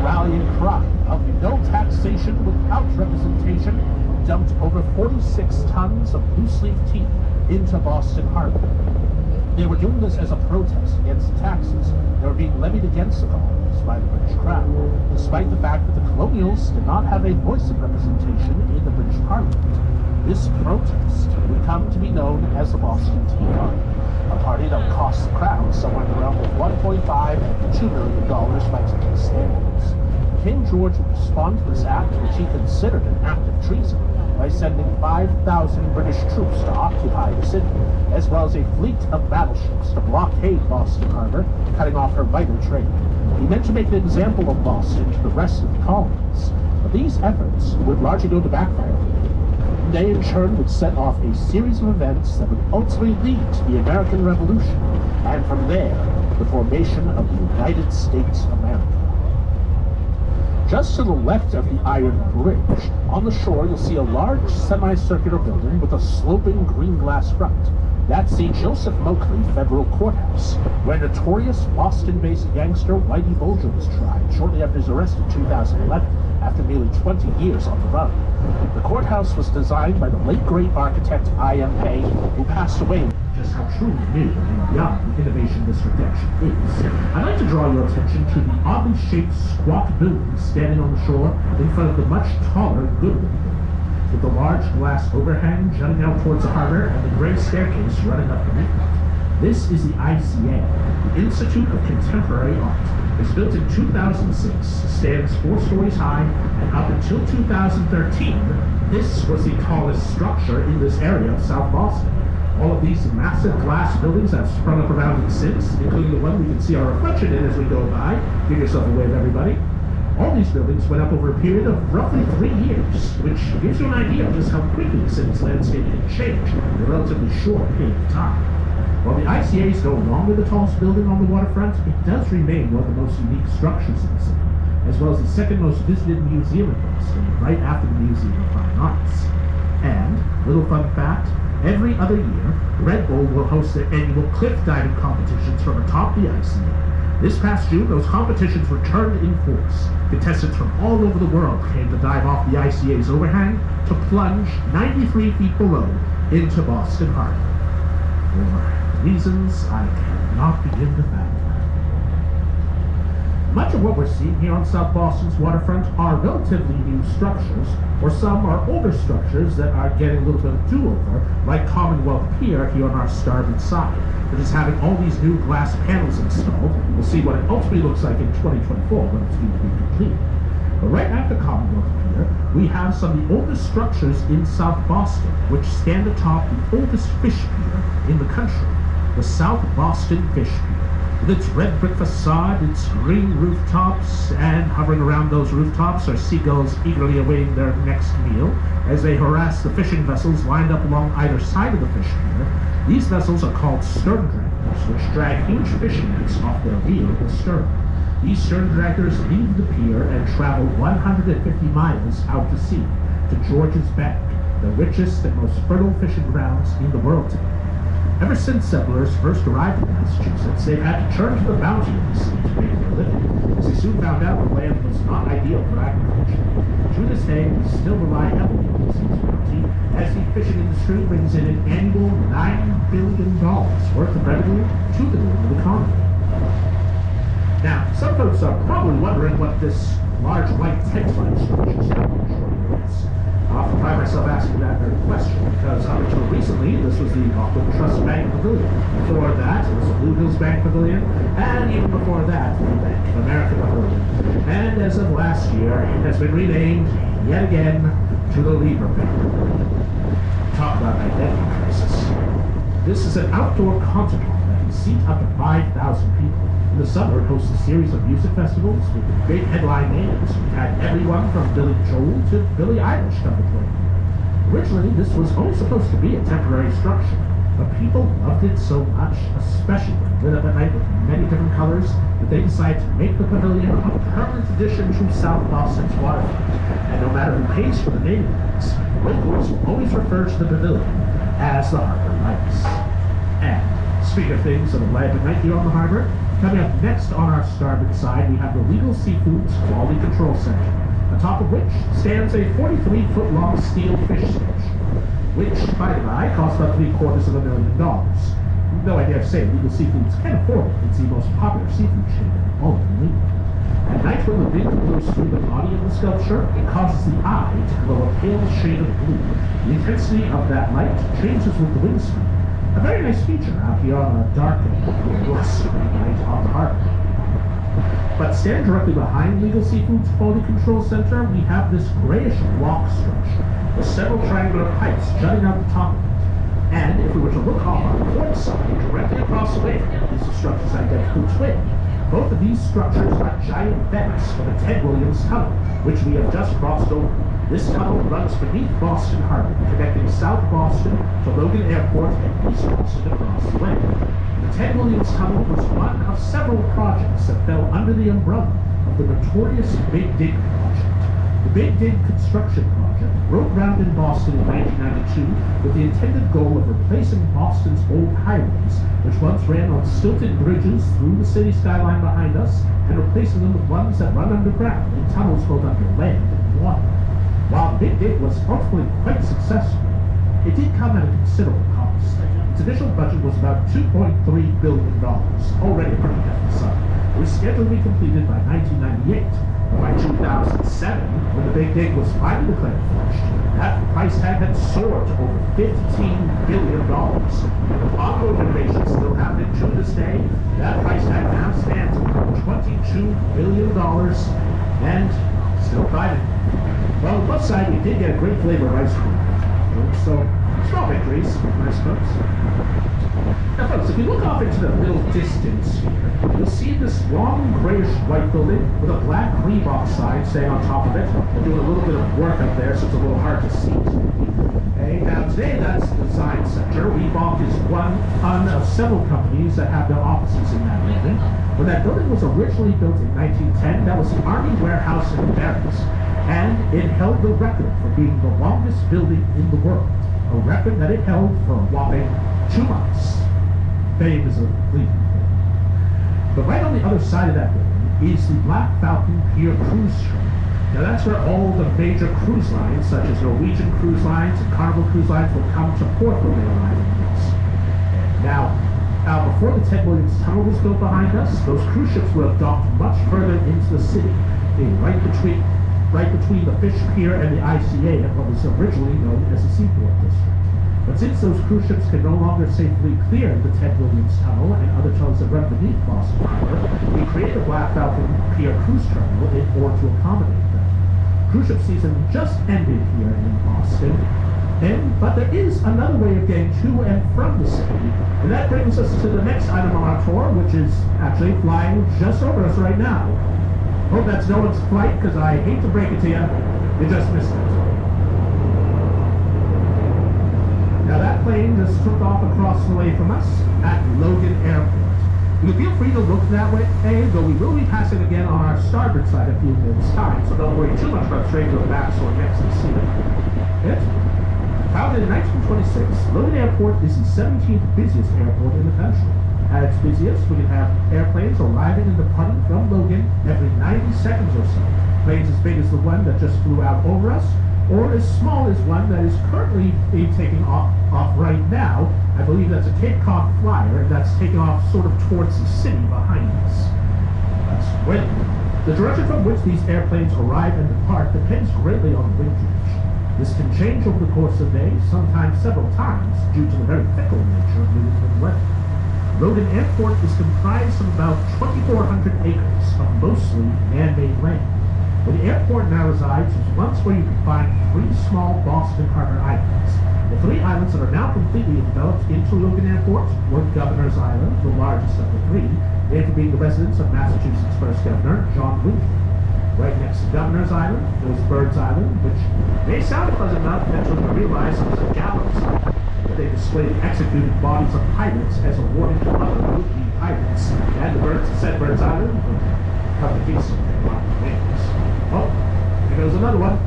rallying cry of no taxation without representation dumped over 46 tons of loose-leaf tea into Boston Harbor. They were doing this as a protest against the taxes that were being levied against the colonies by the British Crown, despite the fact that the colonials did not have a voice of representation in the British Parliament. This protest would come to be known as the Boston Tea Party, a party that would cost the Crown somewhere in the realm of $1.5 and $2 million by today's standards. King George would respond to this act, which he considered an act of treason, by sending 5,000 British troops to occupy the city, as well as a fleet of battleships to blockade Boston Harbor, cutting off her vital trade. He meant to make an example of Boston to the rest of the colonies, but these efforts would largely go to backfire. They in turn would set off a series of events that would ultimately lead to the American Revolution, and from there, the formation of the United States of America. Just to the left of the Iron Bridge, on the shore you'll see a large semicircular building with a sloping green glass front. That's the Joseph Moakley Federal Courthouse, where notorious Boston-based gangster Whitey Bulger was tried shortly after his arrest in 2011, after nearly 20 years on the run. The courthouse was designed by the late great architect I.M. Pei, who passed away. Just how truly new and young innovation this protection is, I'd like to draw your attention to the oddly shaped squat building standing on the shore in front of the much taller Goodwin building, with the large glass overhang jutting out towards the harbor and the gray staircase running up beneath it. This is the ICA, the Institute of Contemporary Art. It was built in 2006, stands 4 stories high, and up until 2013, this was the tallest structure in this area of South Boston. All of these massive glass buildings have sprung up around it since, including the one we can see our reflection in as we go by. Give yourself a wave, everybody. All these buildings went up over a period of roughly 3 years, which gives you an idea of just how quickly the city's landscape can change in a relatively short period of time. While the ICA is no longer the tallest building on the waterfront, it does remain one of the most unique structures in the city, as well as the second most visited museum in Boston, right after the Museum of Fine Arts. And, little fun fact, every other year, Red Bull will host their annual cliff diving competitions from atop the ICA. This past June, those competitions returned in force. Contestants from all over the world came to dive off the ICA's overhang to plunge 93 feet below into Boston Harbor. For reasons I cannot begin to fathom. Much of what we're seeing here on South Boston's waterfront are relatively new structures, or some are older structures that are getting a little bit of do-over, like Commonwealth Pier here on our starboard side, which is having all these new glass panels installed. We'll see what it ultimately looks like in 2024 when it's due to be complete. But right after Commonwealth Pier, we have some of the oldest structures in South Boston, which stand atop the oldest fish pier in the country, the South Boston Fish Pier. With its red brick facade, its green rooftops, and hovering around those rooftops are seagulls eagerly awaiting their next meal as they harass the fishing vessels lined up along either side of the fish pier. These vessels are called stern draggers, which drag huge fishing nets off their reel at the stern. These stern draggers leave the pier and travel 150 miles out to sea to George's Bank, the richest and most fertile fishing grounds in the world today. Ever since settlers first arrived in Massachusetts, they've had to turn to the bounty of the sea to make their living, as they soon found out the land was not ideal for agriculture. To this day, we still rely heavily on the sea's bounty, as the fishing industry brings in an annual $9 billion worth of revenue to the local economy. Now, some folks are probably wondering what this large white tent-like structure is. I often find myself asking that very question, because up until recently, this was the Rockland Trust Bank Pavilion. Before that, it was the Blue Hills Bank Pavilion, and even before that, the Bank of America Pavilion. And as of last year, it has been renamed, yet again, to the Lieber Bank Pavilion. Talk about identity crisis. This is an outdoor concert hall that can seat up to 5,000 people. In the summer, it hosts a series of music festivals with big headline names. We've had everyone from Billy Joel to Billie Eilish come to play. Originally, this was only supposed to be a temporary structure, but people loved it so much, especially when lit up at night with many different colors, that they decided to make the pavilion a permanent addition to South Boston's waterfront. And no matter who pays for the naming rights, locals will always refer to the pavilion as the Harbor Lights. And speaking of things that are light at night here on the harbor, Coming up next on our starboard side, we have the Legal Seafoods Quality Control Center, atop of which stands a 43-foot-long steel fish switch, which, by the by, costs about $750,000. No idea if saying Legal Seafoods can afford it. It's the most popular seafood chain in all of New England. At night, when the wind blows through the body of the sculpture, it causes the eye to glow a pale shade of blue. The intensity of that light changes with the wind speed. A very nice feature out here on a dark and blustering night on the harbor. But standing directly behind Legal Seafoods Quality Control Center, we have this grayish block structure with several triangular pipes jutting out the top of it. And if we were to look off our port side, directly across the way from these structures identical twin, both of these structures are giant vents for the Ted Williams Tunnel, which we have just crossed over. This tunnel runs beneath Boston Harbor, connecting South Boston to Logan Airport and East Boston across the way. The Ted Williams Tunnel was one of several projects that fell under the umbrella of the notorious Big Dig project. The Big Dig construction project broke ground in Boston in 1992 with the intended goal of replacing Boston's old highways, which once ran on stilted bridges through the city skyline behind us, and replacing them with ones that run underground in tunnels both under land and water. While Big Dig was ultimately quite successful, it did come at a considerable cost. Its initial budget was about $2.3 billion, already a pretty hefty sum. It was scheduled to be completed by 1998. But by 2007, when the Big Dig was finally declared finished, that price tag had soared to over $15 billion. And with ongoing renovations still happening to this day, that price tag now stands at $22 billion and still climbing. Well, on the plus side, we did get a great flavor of ice cream. So, small victories, I suppose. Now, folks, if you look off into the middle distance here, you'll see this long grayish-white building with a black Reebok sign saying on top of it. They're doing a little bit of work up there, so it's a little hard to see. Okay, now today that's the design center. Reebok is one of several companies that have their offices in that building. When that building was originally built in 1910, that was the Army Warehouse in Barracks, and it held the record for being the longest building in the world. A record that it held for a whopping 2 months. Fame is a fleeting thing. But right on the other side of that building is the Black Falcon Pier Cruise Terminal. Now that's where all the major cruise lines, such as Norwegian Cruise Lines and Carnival Cruise Lines, will come to port when they arrive in this. Now, before the Ted Williams Tunnel was built behind us, those cruise ships would have docked much further into the city, right between the Fish Pier and the ICA at what was originally known as the Seaport District. But since those cruise ships can no longer safely clear the Ted Williams Tunnel and other tunnels that run beneath Boston Harbor, we created the Black Falcon Pier Cruise Terminal in order to accommodate them. Cruise ship season just ended here in Boston, but there is another way of getting to and from the city, and that brings us to the next item on our tour, which is actually flying just over us right now. Hope that's no one's flight, because I hate to break it to you, you just missed it. Now that plane just took off across the way from us at Logan Airport. You can feel free to look that way, though we will be passing again on our starboard side a few minutes' time, so don't worry too much about straight to the back or next to see it. Founded in 1926, Logan Airport is the 17th busiest airport in the country. At its busiest, we can have airplanes arriving and departing from Logan every 90 seconds or so. Planes as big as the one that just flew out over us, or as small as one that is currently being taken off right now. I believe that's a Cape Cod Flyer, and that's taking off sort of towards the city behind us. That's great. The direction from which these airplanes arrive and depart depends greatly on the wind direction. This can change over the course of the day, sometimes several times, due to the very fickle nature of New England weather. Logan Airport is comprised of about 2,400 acres of mostly man-made land. Where the airport now resides is once where you can find 3 small Boston Harbor islands. The 3 islands that are now completely developed into Logan Airport were Governor's Island, the largest of the 3, named for being the residence of Massachusetts' first governor, John Winthrop. Right next to Governor's Island was Bird's Island, which may sound pleasant enough until you realize it was a gallows island, where they displayed executed bodies of pirates as a warning to other would-be pirates. And the birds that said Bird's Island would come to feast on their rotten wings. Oh, here goes another one.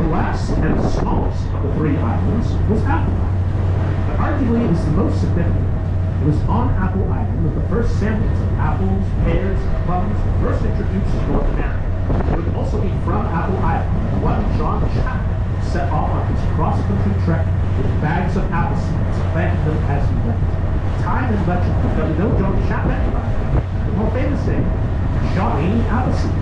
The last and smallest of the 3 islands was Apple Island, but arguably is the most significant. It was on Apple Island that the first samples of apples, pears, and plums were first introduced to North America. It would also be from Apple Island that one John Chapman set off on his cross-country trek with bags of apple seeds, planting them as he went. Time and legend because you know John Chapman, the more famous name, Johnny Appleseed.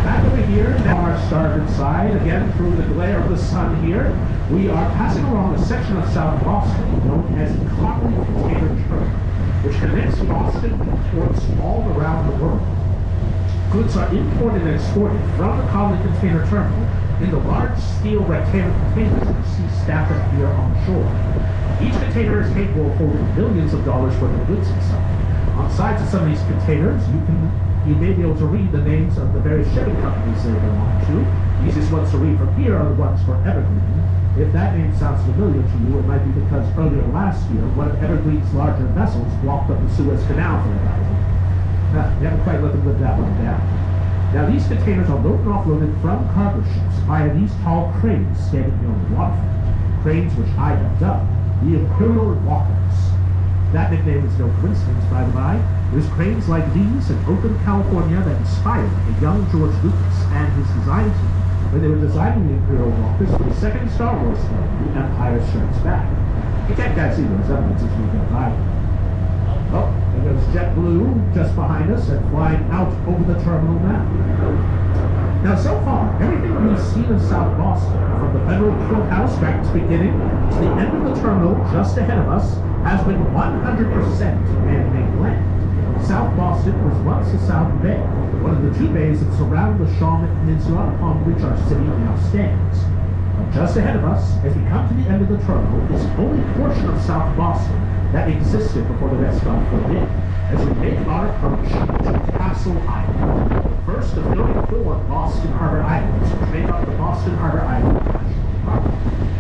Back over here, now our starboard side, again through the glare of the sun here, we are passing along a section of South Boston known as the Connolly Container Terminal, which connects Boston with ports all around the world. Goods are imported and exported from the Connolly Container Terminal in the large steel rectangular containers that you see stacked up here on shore. Each container is capable of holding millions of dollars worth of goods inside. On the sides of some of these containers, you may be able to read the names of the various shipping companies they belong to. The easiest ones to read from here are the ones for Evergreen. If that name sounds familiar to you, it might be because earlier last year, one of Evergreen's larger vessels blocked up the Suez Canal for about a week. They haven't quite let them live that one down. Now, these containers are loaded and offloaded from cargo ships via these tall cranes standing here on the waterfront. Cranes which I have dubbed the Imperial Walkers. That nickname is no coincidence, by the by. It was cranes like these in Oakland, California that inspired a young George Lucas and his design team when they were designing the Imperial Walkers for the second Star Wars film, The Empire Strikes Back. You can't quite see those elements as we go by. Oh, there goes JetBlue just behind us and flying out over the terminal now. Now, so far, everything we've seen of South Boston, from the Federal Courthouse back at its beginning to the end of the terminal just ahead of us, has been 100% man-made land. South Boston was once the South Bay, one of the two bays that surround the Shawmut Peninsula upon which our city now stands. But just ahead of us, as we come to the end of the terminal, is the only portion of South Boston that existed before the rest got filled in, as we make our approach to Castle Island, the first of 34 Boston Harbor Islands, which make up the Boston Harbor Island National Park,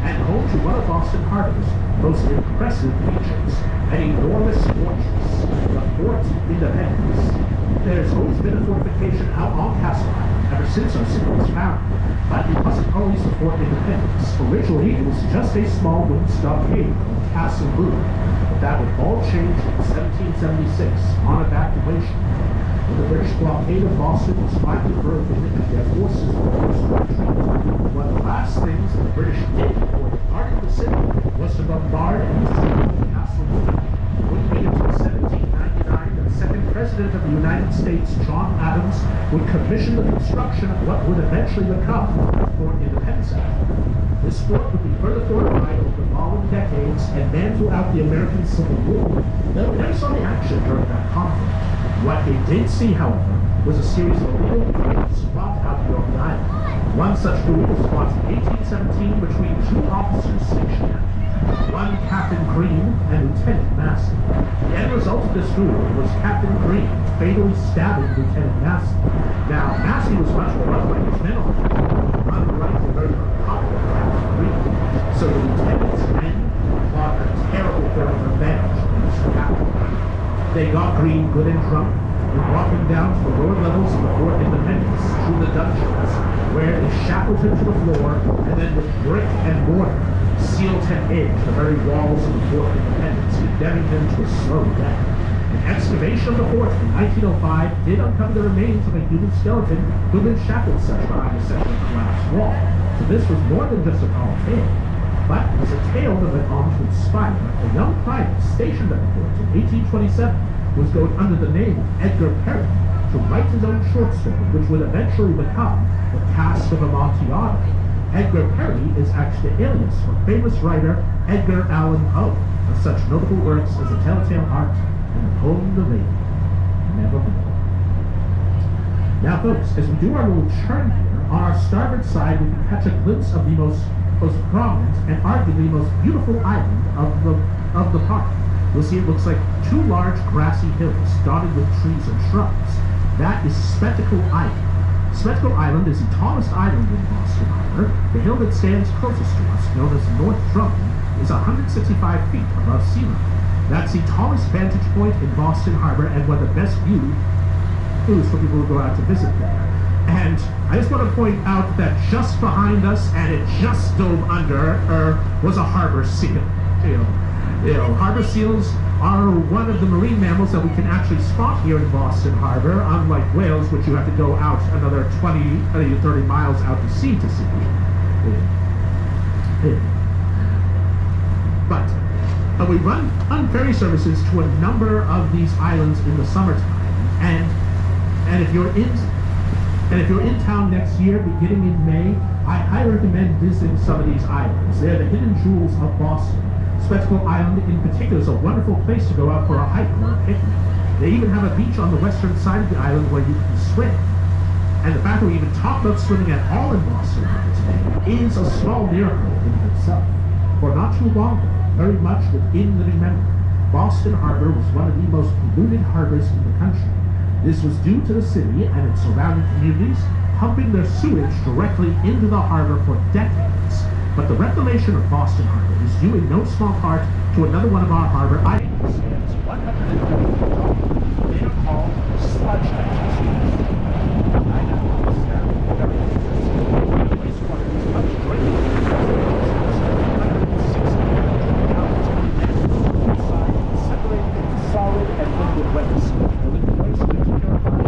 and home to one of Boston Harbor's most impressive features, an enormous fortress, the Fort Independence. There's always been a fortification out on Castle Island ever since our city was founded, but it wasn't always the Fort Independence. Originally, it was just a small wooden stockade called Castle Boone, but that would all change in 1776 on evacuation. When the British blockade of Boston was finally broken and their forces were forced to retreat, one of the last things the British did before departing the city was to bombard and seize Castle Boone. It wouldn't be until 1799 that the second president of the United States, John Adams, would commission the construction of what would eventually become Fort Independence Island. This fort would be further fortified over the following decades and manned throughout the American Civil War. Though we never saw the action during that conflict. What they did see, however, was a series of illegal raids fought out here on the island. One such duel was fought in 1817 between two officers stationed there, one Captain Green and Lieutenant Massey. The end result of this duel was Captain Green fatally stabbing Lieutenant Massey. Now, Massey was much more rough like his men on the unrightful murder of popular Captain Green. So the lieutenant's men plotted a terrible form of revenge against the captain. They got Green good and drunk and brought him down to the lower levels of the Fort Independence through the dungeons, where they shackled him to the floor and then with brick and mortar sealed him in to the very walls of the Fort Independence, condemning him to a slow death. An excavation of the fort in 1905 did uncover the remains of a human skeleton who had been shackled such behind a section of the glass wall. So this was more than just a tall tale, but it was a tale that went on to inspire a young private stationed at the fort in 1827 who was going under the name of Edgar Perry to write his own short story, which would eventually become The Cask of Amontillado. Edgar Perry is actually the alias for famous writer Edgar Allan Poe, of such notable works as The Telltale Heart and The Poem of the Lady, Nevermore. Now, folks, as we do our little turn here, on our starboard side we can catch a glimpse of the most prominent and arguably most beautiful island of the park. You'll see it looks like two large grassy hills dotted with trees and shrubs. That is Spectacle Island. Spectacle Island is the tallest island in Boston Harbor. The hill that stands closest to us, known as North Drummond, is 165 feet above sea level. That's the tallest vantage point in Boston Harbor and one of the best views for people who go out to visit there. And I just want to point out that just behind us, and it just dove under, was a harbor seal. You know, harbor seals are one of the marine mammals that we can actually spot here in Boston Harbor, unlike whales, which you have to go out another 20 to 30 miles out to sea to see. But we run ferry services to a number of these islands in the summertime, and if you're in town next year, beginning in May, I highly recommend visiting some of these islands. They're the hidden jewels of Boston. Spectacle Island in particular is a wonderful place to go out for a hike or a picnic. They even have a beach on the western side of the island where you can swim. And the fact that we even talk about swimming at all in Boston Harbor today is a small miracle in itself. For not too long ago, very much within living memory, Boston Harbor was one of the most polluted harbors in the country. This was due to the city and its surrounding communities pumping their sewage directly into the harbor for decades. But the reclamation of Boston Harbor is due in no small part to another one of our harbor items. It's 150 feet tall. They are called sludge digesters. I know it's very interesting. The place one of these much greater separated into solid and liquid waste. The liquid waste is purified.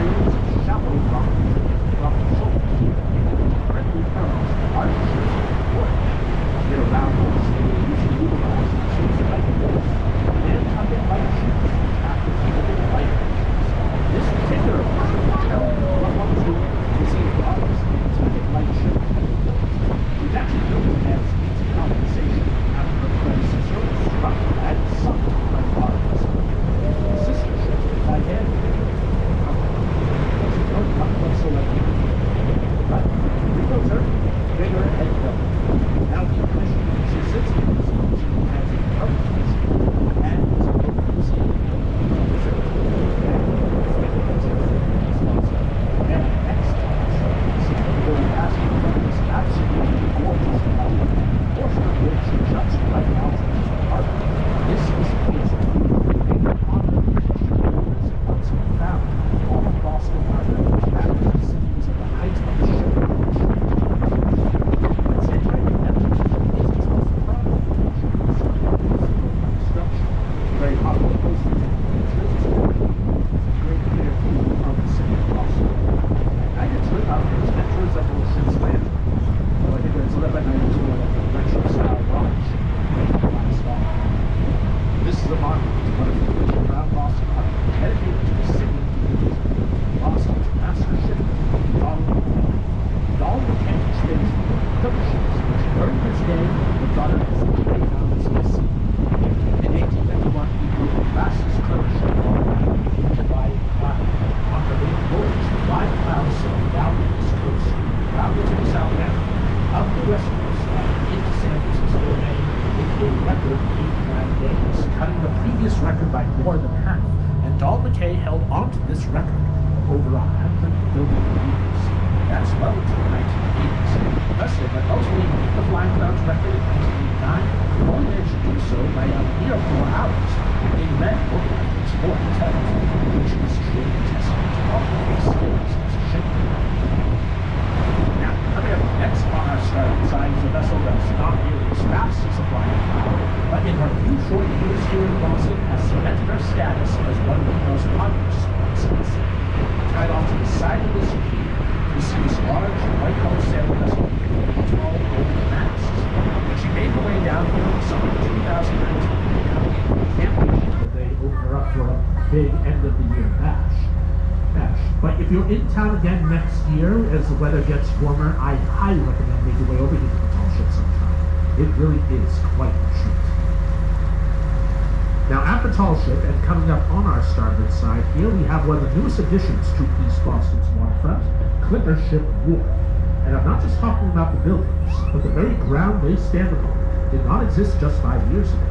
miles of shallow rock shoulders. Directly parallel to the large ships of the port. Get around those, they will usually utilize the ships like this, and come in like ships, after living like this particular version will tell what one to see the others to get light ship. We've actually built it as means of compensation after the predecessor was struck and sunk by Vargas. The sister ship, by hand, not whatsoever. But we built her bigger and better. Now the commission she sits in as a company and is a in town again next year as the weather gets warmer, I highly recommend making your way over here to Appentalship sometime. It really is quite a treat. Now, Appentalship, and coming up on our starboard side here, we have one of the newest additions to East Boston's waterfront, Clipper Ship Wharf. And I'm not just talking about the buildings, but the very ground they stand upon did not exist just 5 years ago.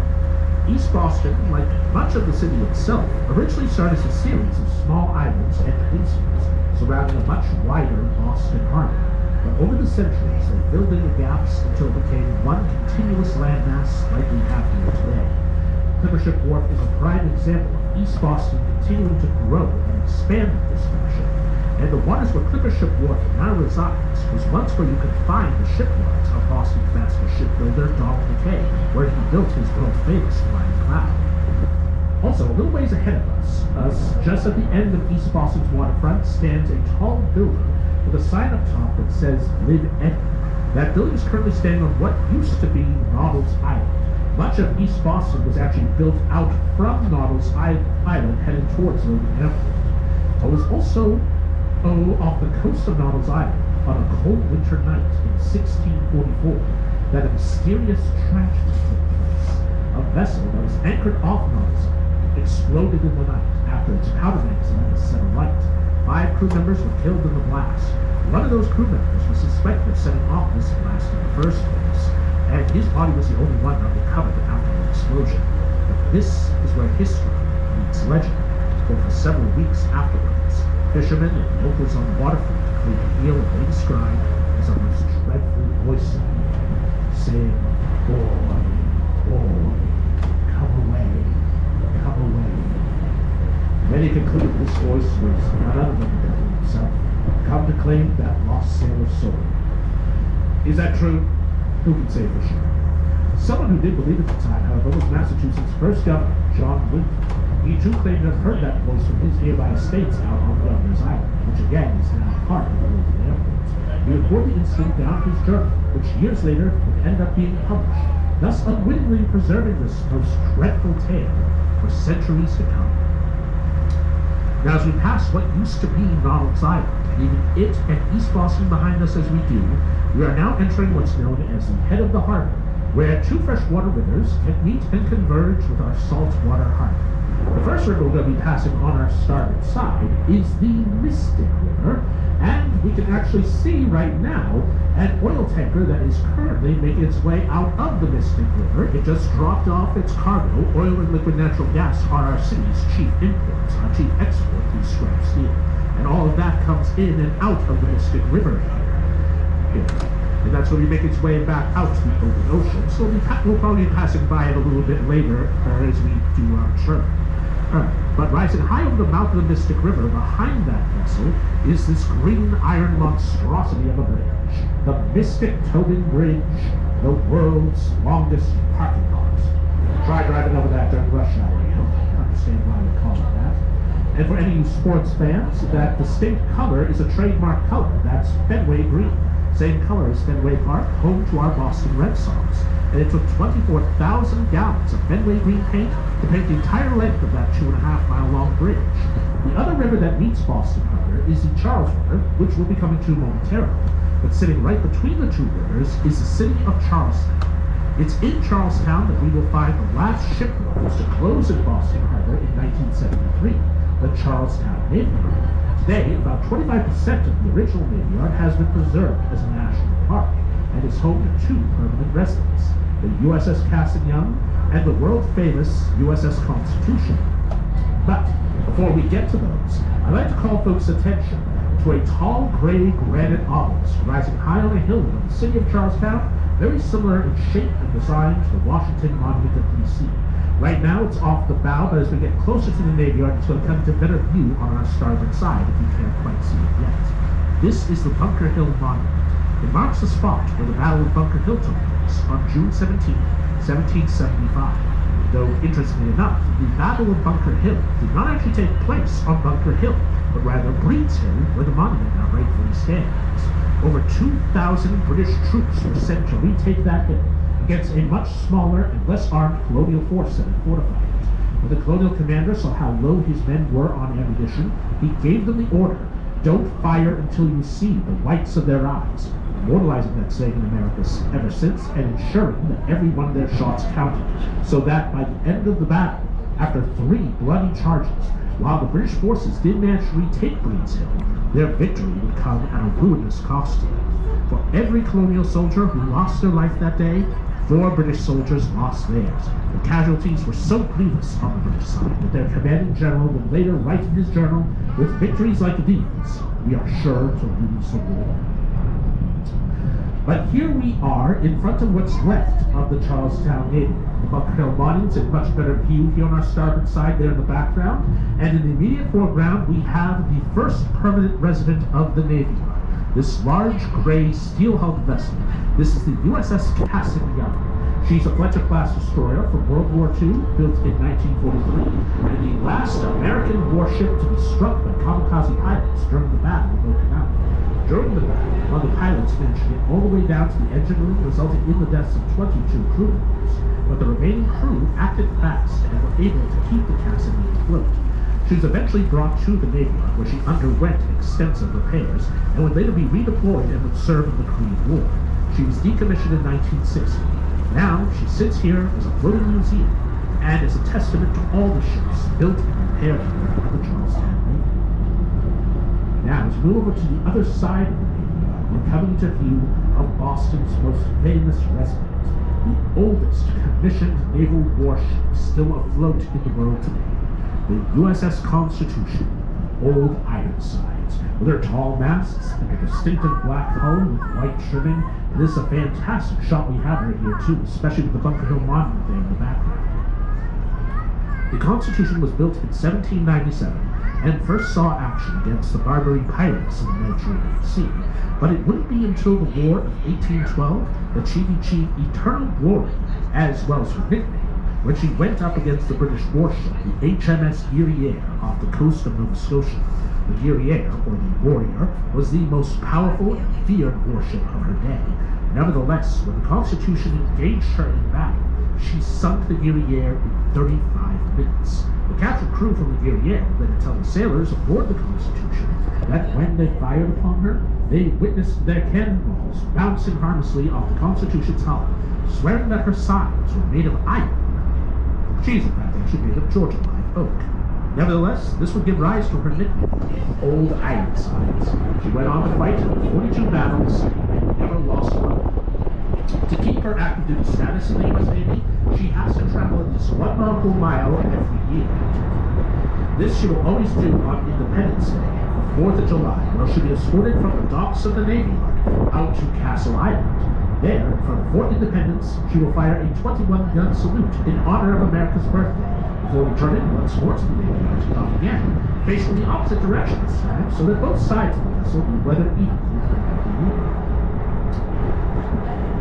East Boston, like much of the city itself, originally started as a series of small islands and peninsulas surrounding a much wider Boston harbor. But over the centuries, they filled in the gaps until it became one continuous landmass like we have here today. Clipper Ship Wharf is a prime example of East Boston continuing to grow and expand in this fashion. And the waters where Clipper Ship Wharf now resides was once where you could find the shipyards of Boston's master shipbuilder Donald McKay, where he built his world-famous Flying Cloud. Also, a little ways ahead of us, just at the end of East Boston's waterfront, stands a tall building with a sign up top that says Live Edna. That building is currently standing on what used to be Noddle's Island. Much of East Boston was actually built out from Noddle's Island, heading towards Logan Airport. It was also off the coast of Noddle's Island on a cold winter night in 1644 that a mysterious tragedy took place. A vessel that was anchored off Noddle's Island exploded in the night after its powder magazine was set alight. 5 crew members were killed in the blast. One of those crew members was suspected of setting off this blast in the first place, and his body was the only one that recovered after the explosion. But this is where history meets legend, for several weeks afterwards, fishermen and locals on the waterfront claim to hear what they describe as a most dreadful voice saying, "Boy, boy, come away, come away." Many conclude this voice was none other than the devil himself, come to claim that lost sailor's soul. Is that true? Who can say for sure? Someone who did believe at the time, however, was Massachusetts' first governor, John Winthrop. He too claimed to have heard that voice from his nearby estates out on Governor's Island. again is now part of the Lincoln Airport. He recorded the incident down his journal, which years later would end up being published, thus unwittingly preserving this most dreadful tale for centuries to come. Now, as we pass what used to be Noddle's Island, leaving it and East Boston behind us as we do, we are now entering what's known as the head of the harbor, where two freshwater rivers can meet and converge with our saltwater harbor. The first river we're going to be passing on our starboard side is the Mystic River, and we can actually see right now an oil tanker that is currently making its way out of the Mystic River. It just dropped off its cargo. Oil and liquid natural gas are our city's chief imports, our chief export through scrap steel. And all of that comes in and out of the Mystic River here. And that's going to be making its way back out to the open ocean. So we'll probably be passing by it a little bit later as we do our journey. But rising high over the mouth of the Mystic River, behind that vessel, is this green iron monstrosity of a bridge. The Mystic Tobin Bridge, the world's longest parking lot. Try driving over that during rush hour, you understand why we call it that. And for any of you sports fans, that distinct color is a trademark color. That's Fenway Green. Same color as Fenway Park, home to our Boston Red Sox. And it took 24,000 gallons of Fenway Green paint to paint the entire length of that 2.5-mile-long bridge. The other river that meets Boston Harbor is the Charles River, which we'll be coming to momentarily. But sitting right between the two rivers is the city of Charlestown. It's in Charlestown that we will find the last ship that was to close in Boston Harbor in 1973, the Charlestown Navy Yard. Today, about 25% of the original Navy Yard has been preserved as a national park and is home to two permanent residents, the USS Cassin Young and the world-famous USS Constitution. But before we get to those, I'd like to call folks' attention to a tall gray granite obelisk rising high on a hill in the city of Charlestown, very similar in shape and design to the Washington Monument of D.C. Right now it's off the bow, but as we get closer to the Navy Yard, it's going to come to better view on our starboard side if you can't quite see it yet. This is the Bunker Hill Monument. It marks the spot where the Battle of Bunker Hill took place on June 17, 1775. Though, interestingly enough, the Battle of Bunker Hill did not actually take place on Bunker Hill, but rather Breed's Hill, where the monument now rightfully stands. Over 2,000 British troops were sent to retake that hill against a much smaller and less armed colonial force that had fortified it. When the colonial commander saw how low his men were on ammunition, he gave them the order, "Don't fire until you see the whites of their eyes," immortalizing that saying in America ever since and ensuring that every one of their shots counted, so that by the end of the battle, after 3 bloody charges, while the British forces did manage to retake Breed's Hill, their victory would come at a ruinous cost to them. For every colonial soldier who lost their life that day, 4 British soldiers lost theirs. The casualties were so grievous on the British side that their commanding general would later write in his journal, "With victories like these, we are sure to lose the war." But here we are in front of what's left of the Charlestown Navy. The Bunker Hill Monument's in much better view here on our starboard side there in the background. And in the immediate foreground, we have the first permanent resident of the Navy Yard. This large, gray, steel-hulled vessel. This is the USS Cassin Young. She's a Fletcher-class destroyer from World War II, built in 1943, and the last American warship to be struck by kamikaze pilots during the Battle of Okinawa. During the battle, one of the pilots managed to get all the way down to the engine room, resulting in the deaths of 22 crew members. But the remaining crew acted fast and were able to keep the Cassin afloat. She was eventually brought to the Navy Yard, where she underwent extensive repairs and would later be redeployed and would serve in the Korean War. She was decommissioned in 1960. Now, she sits here as a floating museum and is a testament to all the ships built and repaired here by the Charlestown Navy. Now, as we move over to the other side of the Navy Yard, we're coming to view of Boston's most famous resident, the oldest commissioned naval warship still afloat in the world today, the USS Constitution, Old Ironsides, with their tall masts and a distinctive black hull with white trimming. And this is a fantastic shot we have right here too, especially with the Bunker Hill Monument there in the background. The Constitution was built in 1797 and first saw action against the Barbary pirates in the Mediterranean Sea, but it wouldn't be until the War of 1812 that she achieved eternal glory, as well as her nickname, when she went up against the British warship, the HMS Guerriere, off the coast of Nova Scotia. The Guerriere, or the Warrior, was the most powerful and feared warship of her day. Nevertheless, when the Constitution engaged her in battle, she sunk the Guerriere in 35 minutes. The captured crew from the Guerriere then tell the sailors aboard the Constitution that when they fired upon her, they witnessed their cannonballs bouncing harmlessly off the Constitution's hull, swearing that her sides were made of iron. She's in fact actually made of Georgia live oak. Nevertheless, this would give rise to her nickname, Old Ironsides. She went on to fight 42 battles and never lost one. To keep her active duty status in the U.S. Navy, she has to travel at least 1 nautical mile every year. This she will always do on Independence Day, the 4th of July, where she'll be escorted from the docks of the Navy Yard out to Castle Island. There, from Fort Independence, she will fire a 21-gun salute in honor of America's birthday, before returning once more to the Navy Yard to dock again, facing the opposite direction this time, so that both sides of the vessel will be weathered evenly throughout the year.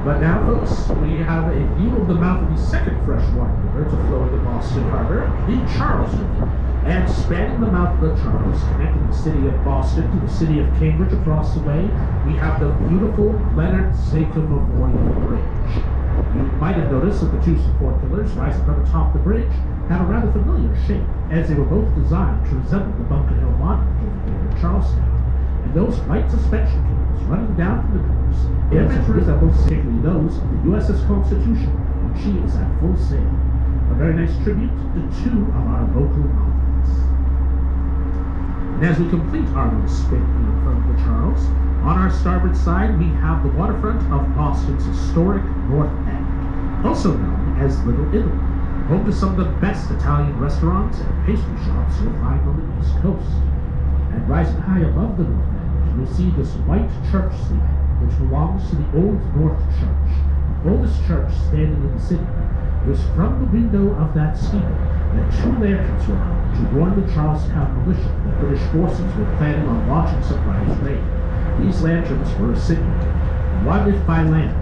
But now, folks, we have a view of the mouth of the second freshwater river to flow into Boston Harbor, the Charles River. And spanning the mouth of the Charles, connecting the city of Boston to the city of Cambridge across the way, we have the beautiful Leonard Zakim Memorial Bridge. You might have noticed that the two support pillars rising from the top of the bridge have a rather familiar shape, as they were both designed to resemble the Bunker Hill Monument over there in Charlestown. And those white suspension cables running down from the pillars are meant to resemble particularly those of the USS Constitution when she is at full sail. A very nice tribute to two of our local monuments. And as we complete our little spin here in front of the Charles, on our starboard side we have the waterfront of Boston's historic North End, also known as Little Italy, home to some of the best Italian restaurants and pastry shops you'll find on the East Coast. And rising high above the North End, you'll see this white church steeple, which belongs to the Old North Church, the oldest church standing in the city. It was from the window of that steeple that 2 lanterns were hung to warn the Charlestown militia that British forces were planning on launching a surprise raid. These lanterns were a signal, 1 if by land,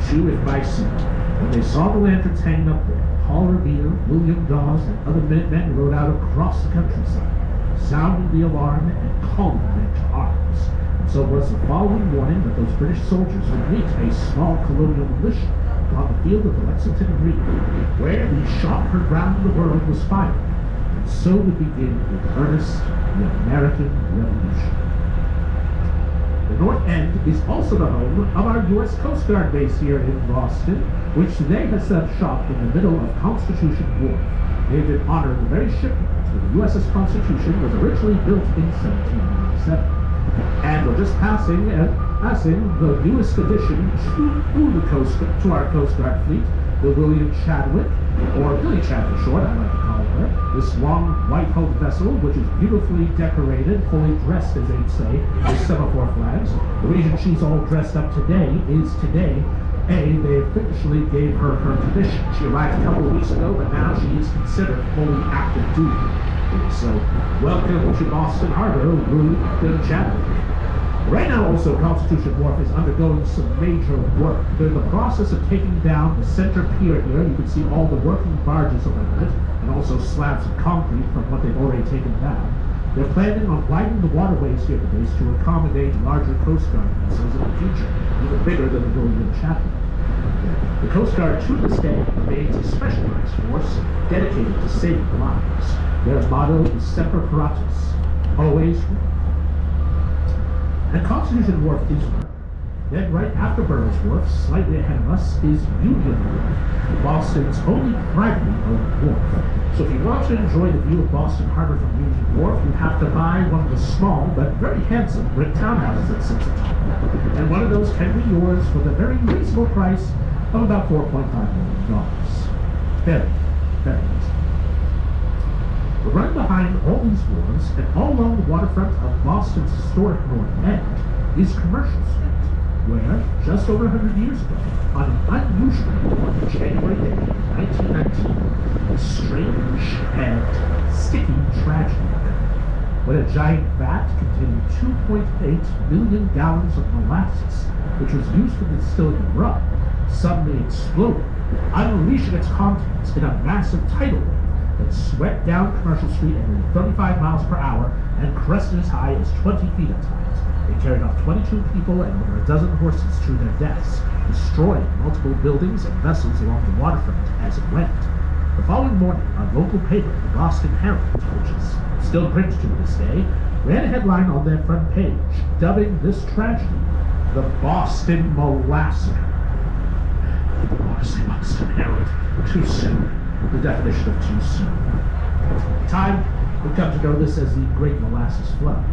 2 if by sea. When they saw the lanterns hanging up there, Paul Revere, William Dawes, and other men rode out across the countryside, sounding the alarm and calling the men to arms. And so was the following warning that those British soldiers would meet a small colonial militia on the field of the Lexington Green, where the shot heard round the world was fired, and so would begin in earnest the American Revolution. The North End is also the home of our U.S. Coast Guard base here in Boston, which today has set up shop in the middle of Constitution Wharf. They've been honoring the very shipyards where the USS Constitution was originally built in 1797. And we're just passing the newest addition to our Coast Guard fleet, the William Chadwick, or Billy Chad for short, I like to call her. This long white-hulled vessel, which is beautifully decorated, fully dressed, as they'd say, with semaphore flags. The reason she's all dressed up today is today, they officially gave her her commission. She arrived a couple of weeks ago, but now she is considered fully active duty. So, welcome to Boston Harbor, William Chadwick. Right now, also, Constitution Wharf is undergoing some major work. They're in the process of taking down the center pier here. You can see all the working barges around it, and also slabs of concrete from what they've already taken down. They're planning on widening the waterways here at the base to accommodate larger Coast Guard vessels in the future, even bigger than the William Chadwick. The Coast Guard, to this day, remains a specialized force dedicated to saving lives. Their motto is Semper Paratus, always ready. And Constitution Wharf is one. Then right after Burroughs Wharf, slightly ahead of us, is Union Wharf, Boston's only privately owned wharf. So if you want to enjoy the view of Boston Harbor from Union Wharf, you have to buy one of the small but very handsome brick townhouses that sits atop. And one of those can be yours for the very reasonable price of about $4.5 million. Very, very reasonable. But right behind all these wharves and all along the waterfront of Boston's historic North End is Commercial Street, where, just over 100 years ago, on an unusual warm January day of 1919, a strange and sticky tragedy occurred. When a giant vat containing 2.8 million gallons of molasses, which was used for distilling rum, suddenly exploded unleashing its contents in a massive tidal wave that swept down Commercial Street at nearly 35 miles per hour and crested as high as 20 feet at times. It carried off 22 people and over a dozen horses to their deaths, destroying multiple buildings and vessels along the waterfront as it went. The following morning, our local paper, the Boston Herald, which is still printed to this day, ran a headline on their front page, dubbing this tragedy the Boston Massacre. I want to say Boston Herald. Too soon. The definition of too soon. Time would come to know this as the Great Molasses Flood.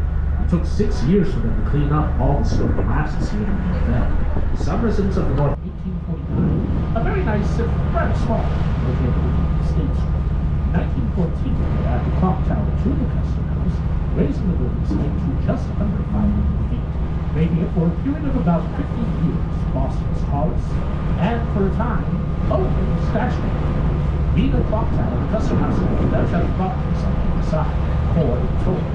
It took 6 years for them to clean up all the spilled molasses here in the North End. Some residents of the North 1849, a very nice, rather small, located in State Street. 1914, they added the clock tower to the custom house, raising the building's height to just under 500 feet, making it for a period of about 50 years Boston's tallest, and for a time, only statue. Being a clock tower, the custom house does have a clock face on either side, 4 in total.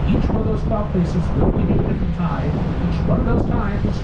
Each one of those clock faces will give you a different time. Each one of those times